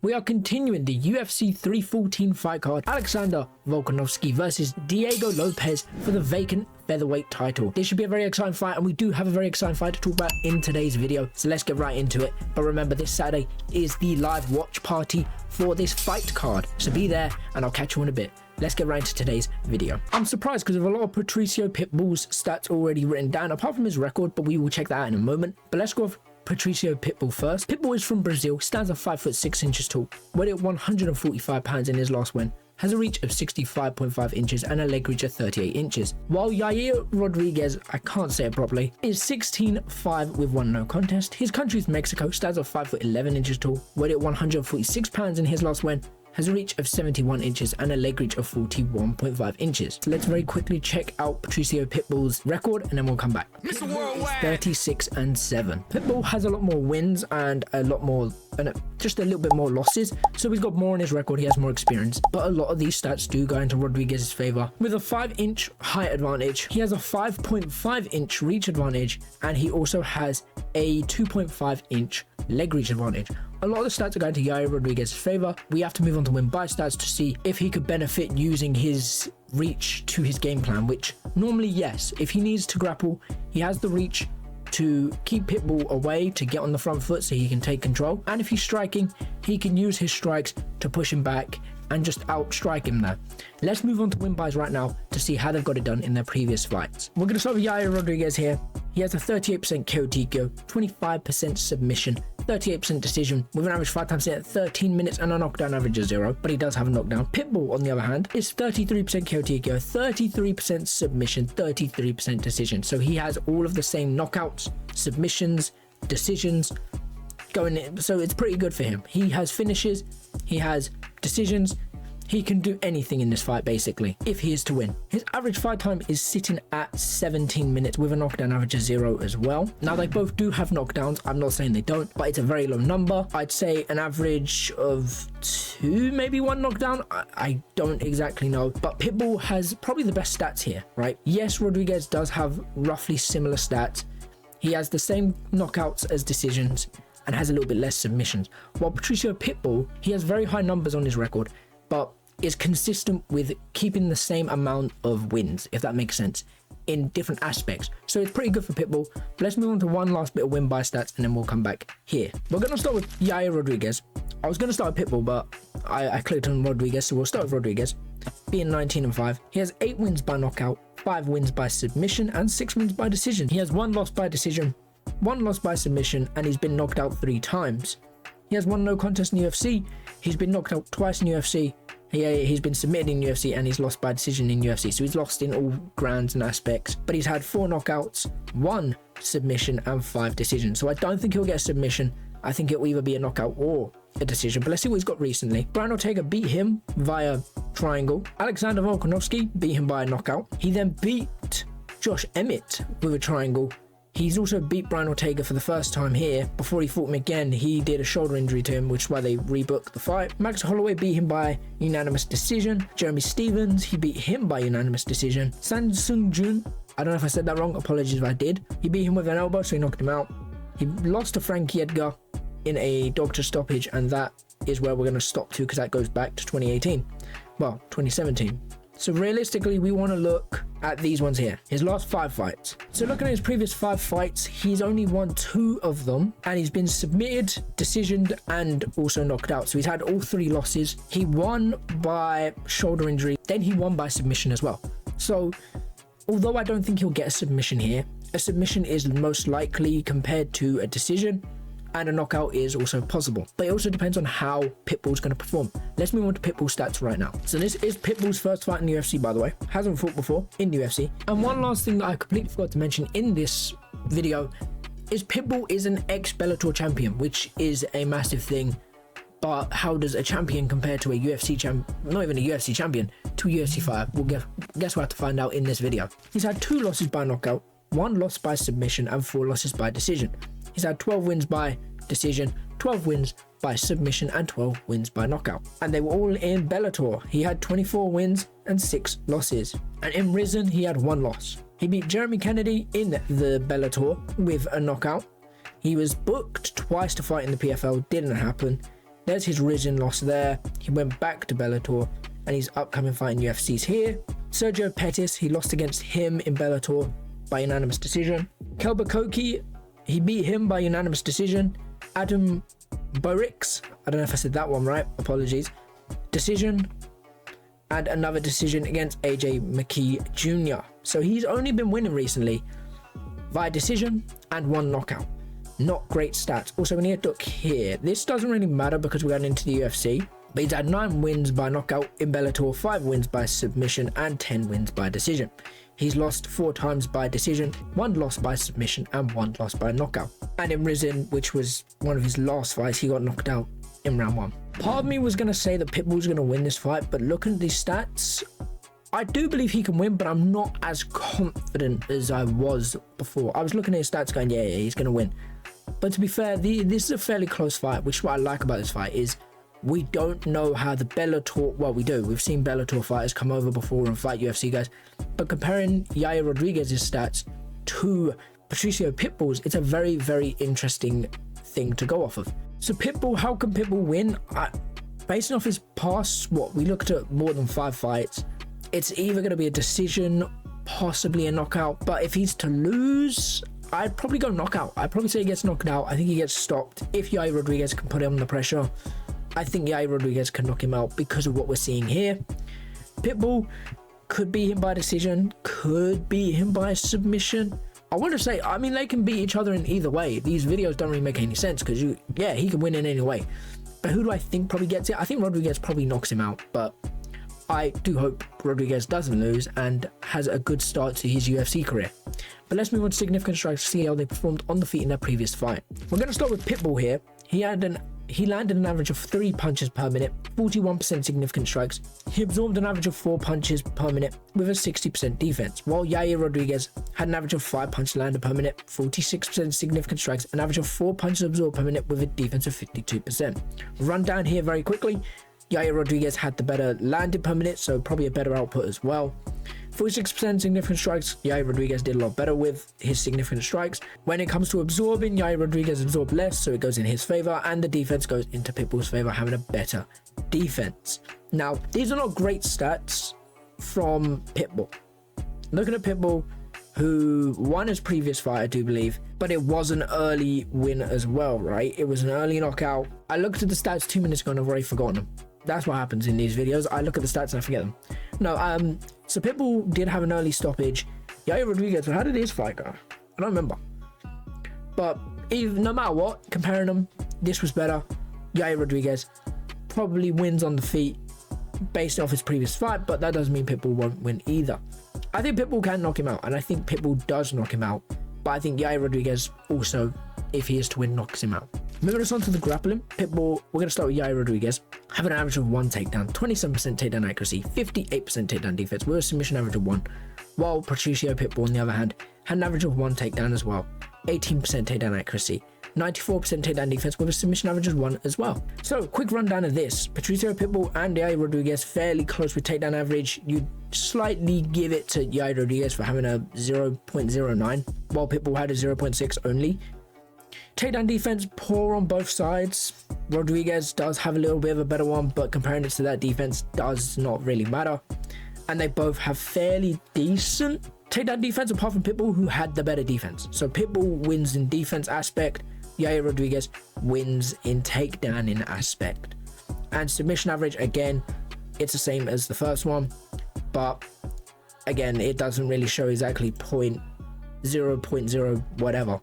We are continuing the UFC 314 fight card. Alexander Volkanovski versus Diego Lopes for the vacant featherweight title. This should be a very exciting fight, and we do have a very exciting fight to talk about in today's video, so let's get right into it. But remember, this Saturday is the live watch party for this fight card, so be there and I'll catch you in a bit. Let's get right into today's video. I'm surprised because of a lot of Patricio Pitbull's stats already written down, apart from his record, but we will check that out in a moment. But let's go with Patricio Pitbull first. Pitbull is from Brazil, stands at 5'6" tall, weighed at 145 pounds in his last win, has a reach of 65.5 inches and a leg reach of 38 inches. While Yair Rodriguez, I can't say it properly, is 16'5" with 1 no contest. His country is Mexico, stands at 5'11" tall, weighed at 146 pounds in his last win, has a reach of 71 inches and a leg reach of 41.5 inches. So let's very quickly check out Patricio Pitbull's record and then we'll come back. 36-7. Pitbull has a lot more wins and a lot more, just a little bit more losses. So he's got more on his record, he has more experience. But a lot of these stats do go into Rodriguez's favor. With a 5-inch height advantage, he has a 5.5-inch reach advantage, and he also has a 2.5-inch leg reach advantage. A lot of the stats are going to Yair Rodriguez's favor. We have to move on to win by stats to see if he could benefit using his reach to his game plan, which normally yes. If he needs to grapple, he has the reach to keep Pitbull away, to get on the front foot so he can take control. And if he's striking, he can use his strikes to push him back and just outstrike him there. Let's move on to win buys right now to see how they've got it done in their previous fights. We're going to start with Yair Rodriguez here. He has a 38% KO TKO, 25% submission, 38% decision, with an average fight time set at 13 minutes and a knockdown average of 0, but he does have a knockdown. Pitbull, on the other hand, is 33% KO TKO, 33% submission, 33% decision. So he has all of the same knockouts, submissions, decisions going in. So it's pretty good for him. He has finishes, he has decisions. He can do anything in this fight, basically, if he is to win. His average fight time is sitting at 17 minutes with a knockdown average of 0 as well. Now, they both do have knockdowns. I'm not saying they don't, but it's a very low number. I'd say an average of 2, maybe 1 knockdown. I don't exactly know, but Pitbull has probably the best stats here, right? Yes, Rodriguez does have roughly similar stats. He has the same knockouts as decisions and has a little bit less submissions. While Patricio Pitbull, he has very high numbers on his record, but is consistent with keeping the same amount of wins, if that makes sense, in different aspects. So it's pretty good for Pitbull. But let's move on to one last bit of win by stats and then we'll come back here. We're going to start with Yair Rodriguez. I was going to start with Pitbull, but I clicked on Rodriguez, so we'll start with Rodriguez. Being 19-5, he has 8 wins by knockout, 5 wins by submission, and 6 wins by decision. He has 1 loss by decision, 1 loss by submission, and he's been knocked out 3 times. He has 1 no contest in UFC. He's been knocked out twice in UFC. He's been submitted in UFC and he's lost by decision in UFC. So he's lost in all grounds and aspects. But he's had 4 knockouts, 1 submission, and 5 decisions. So I don't think he'll get a submission. I think it'll either be a knockout or a decision. But let's see what he's got recently. Brian Ortega beat him via triangle. Alexander Volkanovski beat him by a knockout. He then beat Josh Emmett with a triangle. He's also beat Brian Ortega for the first time here. Before he fought him again, he did a shoulder injury to him, which is why they rebooked the fight. Max Holloway beat him by unanimous decision. Jeremy Stevens, he beat him by unanimous decision. San Sung Jun, I don't know if I said that wrong, apologies if I did. He beat him with an elbow, so he knocked him out. He lost to Frankie Edgar in a doctor stoppage, and that is where we're going to stop to because that goes back to 2018. Well, 2017. So realistically, we want to look at these ones here, his last 5 fights. So looking at his previous 5 fights, he's only won 2 of them, and he's been submitted, decisioned, and also knocked out. So he's had all 3 losses. He won by shoulder injury, then he won by submission as well. So although I don't think he'll get a submission here, a submission is most likely compared to a decision, and a knockout is also possible. But it also depends on how Pitbull's going to perform. Let's move on to Pitbull's stats right now. So this is Pitbull's first fight in the UFC, by the way. Hasn't fought before in the UFC. And one last thing that I completely forgot to mention in this video is Pitbull is an ex-Bellator champion, which is a massive thing. But how does a champion compare to a UFC champion, not even a UFC champion, to a UFC fighter? We'll guess we'll have to find out in this video. He's had 2 losses by knockout, 1 loss by submission, and 4 losses by decision. He's had 12 wins by decision, 12 wins by submission, and 12 wins by knockout. And they were all in Bellator. He had 24 wins and 6 losses. And in Risen, he had 1 loss. He beat Jeremy Kennedy in the Bellator with a knockout. He was booked twice to fight in the PFL, didn't happen. There's his Risen loss there. He went back to Bellator, and his upcoming fight in UFC's here. Sergio Pettis, he lost against him in Bellator by unanimous decision. Kelber Koki, he beat him by unanimous decision. Adam Borix, I don't know if I said that one right, apologies, decision. And another decision against AJ McKee Jr. So he's only been winning recently via decision and 1 knockout. Not great stats. Also, we need to look here. This doesn't really matter because we're going into the UFC. But he's had 9 wins by knockout in Bellator, 5 wins by submission, and 10 wins by decision. He's lost 4 times by decision, 1 loss by submission, and 1 loss by knockout. And in Risen, which was one of his last fights, he got knocked out in round 1. Part of me was going to say that Pitbull's going to win this fight, but looking at these stats, I do believe he can win, but I'm not as confident as I was before. I was looking at his stats going, yeah, he's going to win. But to be fair, this is a fairly close fight, which is what I like about this fight is we don't know how the Bellator, well, we do. We've seen Bellator fighters come over before and fight UFC guys. But comparing Yair Rodriguez's stats to Patricio Pitbull's, it's a very, very interesting thing to go off of. So Pitbull, how can Pitbull win? Based off his past, we looked at more than 5 fights. It's either going to be a decision, possibly a knockout. But if he's to lose, I'd probably go knockout. I'd probably say he gets knocked out. I think he gets stopped. If Yair Rodriguez can put him under pressure, I think Yair Rodriguez can knock him out because of what we're seeing here. Pitbull could beat him by decision, could beat him by submission. I want to say, I mean, they can beat each other in either way. These videos don't really make any sense because, yeah, he can win in any way. But who do I think probably gets it? I think Rodriguez probably knocks him out, but I do hope Rodriguez doesn't lose and has a good start to his UFC career. But let's move on to significant strikes to see how they performed on the feet in their previous fight. We're going to start with Pitbull here. He landed an average of 3 punches per minute, 41% significant strikes. He absorbed an average of 4 punches per minute with a 60% defense, while Yair Rodriguez had an average of 5 punches landed per minute, 46% significant strikes, an average of 4 punches absorbed per minute with a defense of 52%. Run down here very quickly. Yair Rodriguez had the better landed per minute, so probably a better output as well. 46% significant strikes, Yair Rodriguez did a lot better with his significant strikes. When it comes to absorbing, Yair Rodriguez absorbed less, so it goes in his favor, and the defense goes into Pitbull's favor, having a better defense. Now, these are not great stats from Pitbull. Looking at Pitbull, who won his previous fight, I do believe, but it was an early win as well, right? It was an early knockout. I looked at the stats 2 minutes ago and I've already forgotten them. That's what happens in these videos. I look at the stats and I forget them. No, so Pitbull did have an early stoppage. Yair Rodriguez, how did his fight go? I don't remember. But no matter what, comparing them, this was better. Yair Rodriguez probably wins on the feet based off his previous fight, but that doesn't mean Pitbull won't win either. I think Pitbull can knock him out, and I think Pitbull does knock him out. But I think Yair Rodriguez also, if he is to win, knocks him out. Moving us on to the grappling, Pitbull, we're going to start with Yair Rodriguez. Have an average of 1 takedown, 27% takedown accuracy, 58% takedown defense, with a submission average of 1. While Patricio Pitbull, on the other hand, had an average of 1 takedown as well, 18% takedown accuracy, 94% takedown defense, with a submission average of 1 as well. So, quick rundown of this. Patricio Pitbull and Yair Rodriguez fairly close with takedown average. You'd slightly give it to Yair Rodriguez for having a 0.09, while Pitbull had a 0.6 only. Takedown defense, poor on both sides. Rodriguez does have a little bit of a better one, but comparing it to that defense does not really matter. And they both have fairly decent takedown defense, apart from Pitbull, who had the better defense. So Pitbull wins in defense aspect, Yair Rodriguez wins in takedown in aspect. And submission average, again, it's the same as the first one, but again, it doesn't really show exactly 0.0 whatever.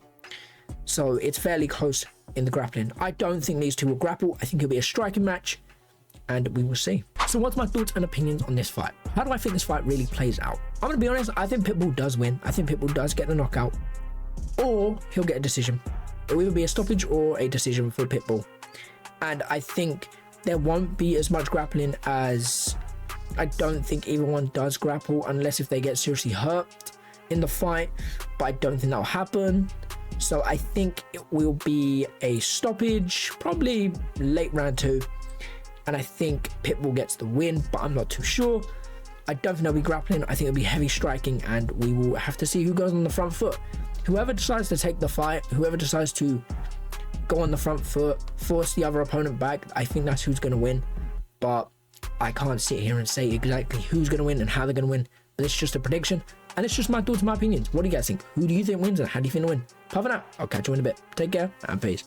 So it's fairly close in the grappling. I don't think these two will grapple. I think it'll be a striking match, and we will see. So what's my thoughts and opinions on this fight? How do I think this fight really plays out? I'm gonna be honest, I think Pitbull does win. I think Pitbull does get the knockout, or he'll get a decision. It'll either be a stoppage or a decision for Pitbull. And I think there won't be as much grappling, as I don't think either one does grapple unless if they get seriously hurt in the fight, but I don't think that'll happen. So I think it will be a stoppage, probably late round 2. And I think Pitbull gets the win, but I'm not too sure. I don't think they'll be grappling. I think it'll be heavy striking, and we will have to see who goes on the front foot. Whoever decides to take the fight, whoever decides to go on the front foot, force the other opponent back, I think that's who's going to win. But I can't sit here and say exactly who's going to win and how they're going to win. But it's just a prediction, and it's just my thoughts, my opinions. What do you guys think? Who do you think wins, and how do you think to win? Apart from that, I'll catch you in a bit. Take care, and peace.